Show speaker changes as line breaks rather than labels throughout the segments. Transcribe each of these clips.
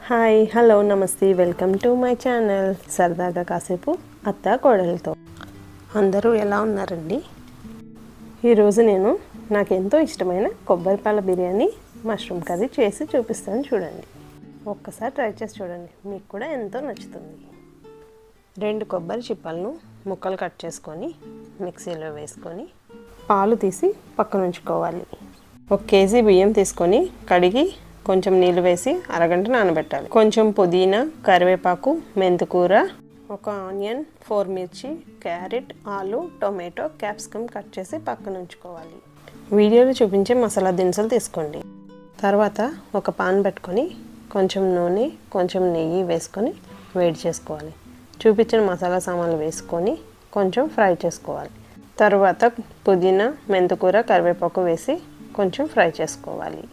Hi hello నమస్తే welcome to my channel సరదాగా కాసేపు అత్త కోడలతో. అందరూ ఎలా ఉన్నారండి? ఈరోజు నేను నాకు ఎంతో ఇష్టమైన కొబ్బరిపాల బిర్యానీ మష్రూమ్ కర్రీ చేసి చూపిస్తాను, చూడండి. ఒక్కసారి ట్రై చేసి చూడండి, మీకు కూడా ఎంతో నచ్చుతుంది. 2 కొబ్బరి చిప్పలను ముక్కలు కట్ చేసుకొని మిక్సీలో వేసుకొని పాలు తీసి పక్కన ఉంచుకోవాలి. 1 కేజీ బియ్యం తీసుకొని కడిగి కొంచెం నీళ్ళు వేసి అరగంట నానబెట్టాలి. కొంచెం పుదీనా, కరివేపాకు, మెంతికూర, 1 ఆనియన్, 4 మిర్చి, క్యారెట్, ఆలు, టొమాటో, క్యాప్సికమ్ కట్ చేసి పక్కన ఉంచుకోవాలి. వీడియోలో చూపించే మసాలా దినుసులు తీసుకోండి. తర్వాత ఒక పాన్ పెట్టుకొని కొంచెం నూనె, కొంచెం నెయ్యి వేసుకొని వేడి చేసుకోవాలి. చూపించిన మసాలా సామాన్లు వేసుకొని కొంచెం ఫ్రై చేసుకోవాలి. తర్వాత పుదీనా, మెంతికూర, కరివేపాకు వేసి కొంచెం ఫ్రై చేసుకోవాలి.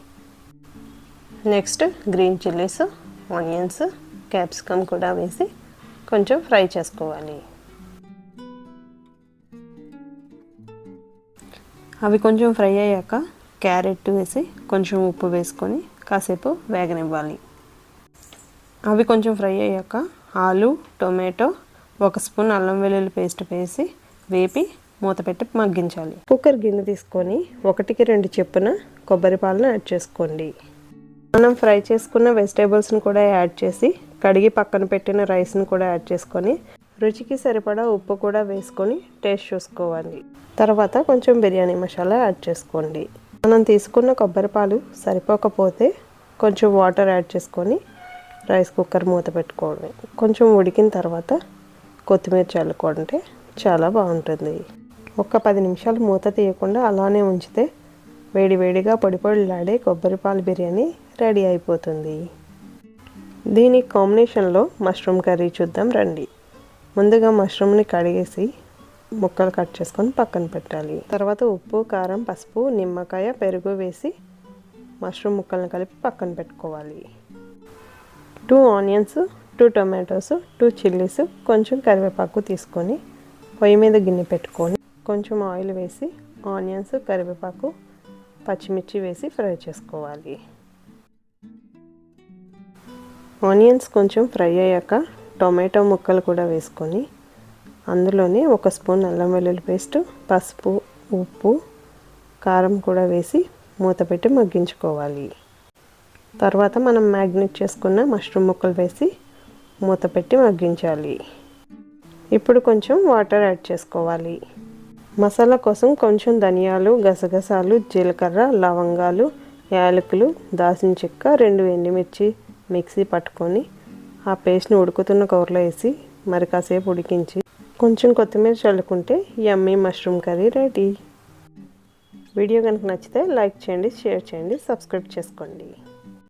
Next green chillies, onions, capsicum కూడా వేసి కొంచెం ఫ్రై చేసుకోవాలి. అవి కొంచెం ఫ్రై అయ్యాక క్యారెట్ వేసి కొంచెం ఉప్పు వేసుకొని కాసేపు వేగనివ్వాలి. అవి కొంచెం ఫ్రై అయ్యాక ఆలు, టొమాటో, 1 స్పూన్ అల్లం వెల్లుల్లి పేస్ట్ వేసి వేపి మూత పెట్టి మగ్గించాలి. కుక్కర్ గిన్నె తీసుకొని 1కి 2 చొప్పున కొబ్బరి పాలను యాడ్ చేసుకోండి. మనం ఫ్రై చేసుకున్న వెజిటేబుల్స్ని కూడా యాడ్ చేసి కడిగి పక్కన పెట్టిన రైస్ని కూడా యాడ్ చేసుకొని రుచికి సరిపడా ఉప్పు కూడా వేసుకొని టేస్ట్ చూసుకోవాలి. తర్వాత కొంచెం బిర్యానీ మసాలా యాడ్ చేసుకోండి. మనం తీసుకున్న కొబ్బరి పాలు సరిపోకపోతే కొంచెం వాటర్ యాడ్ చేసుకొని రైస్ కుక్కర్ మూత పెట్టుకోండి. కొంచెం ఉడికిన తర్వాత కొత్తిమీర చల్లుకుంటే చాలా బాగుంటుంది. 10 నిమిషాలు మూత తీయకుండా అలానే ఉంచితే వేడివేడిగా పొడి పొడిలాడే కొబ్బరిపాల బిర్యానీ రెడీ అయిపోతుంది. దీని కాంబినేషన్లో మష్రూమ్ కర్రీ చూద్దాం రండి. ముందుగా మష్రూమ్ని కడిగేసి ముక్కలు కట్ చేసుకొని పక్కన పెట్టాలి. తర్వాత ఉప్పు, కారం, పసుపు, నిమ్మకాయ, పెరుగు వేసి మష్రూమ్ ముక్కలను కలిపి పక్కన పెట్టుకోవాలి. 2 ఆనియన్స్, 2 టొమాటోస్, 2 చిల్లీస్, కొంచెం కరివేపాకు తీసుకొని పొయ్యి మీద గిన్నె పెట్టుకొని కొంచెం ఆయిల్ వేసి ఆనియన్స్, కరివేపాకు, పచ్చిమిర్చి వేసి ఫ్రై చేసుకోవాలి. ఆనియన్స్ కొంచెం ఫ్రై అయ్యాక టొమాటో ముక్కలు కూడా వేసుకొని అందులోనే 1 స్పూన్ అల్లం వెల్లుల్లి పేస్ట్, పసుపు, ఉప్పు, కారం కూడా వేసి మూత పెట్టి మగ్గించుకోవాలి. తర్వాత మనం మ్యాగ్నేట్ చేసుకున్న మష్రూమ్ ముక్కలు వేసి మూత పెట్టి మగ్గించాలి. ఇప్పుడు కొంచెం వాటర్ యాడ్ చేసుకోవాలి. మసాలా కోసం కొంచెం ధనియాలు, గసగసాలు, జీలకర్ర, లవంగాలు, యాలకులు, దాల్చిన చెక్క, 2 ఎండుమిర్చి మిక్సీ పట్టుకొని ఆ పేస్ట్ని ఉడుకుతున్న కూరలో వేసి మరి కాసేపు ఉడికించి కొంచెం కొత్తిమీర చల్లుకుంటే యమ్మీ మష్రూమ్ కర్రీ రెడీ. వీడియో కనుక నచ్చితే లైక్ చేయండి, షేర్ చేయండి, సబ్స్క్రైబ్ చేసుకోండి.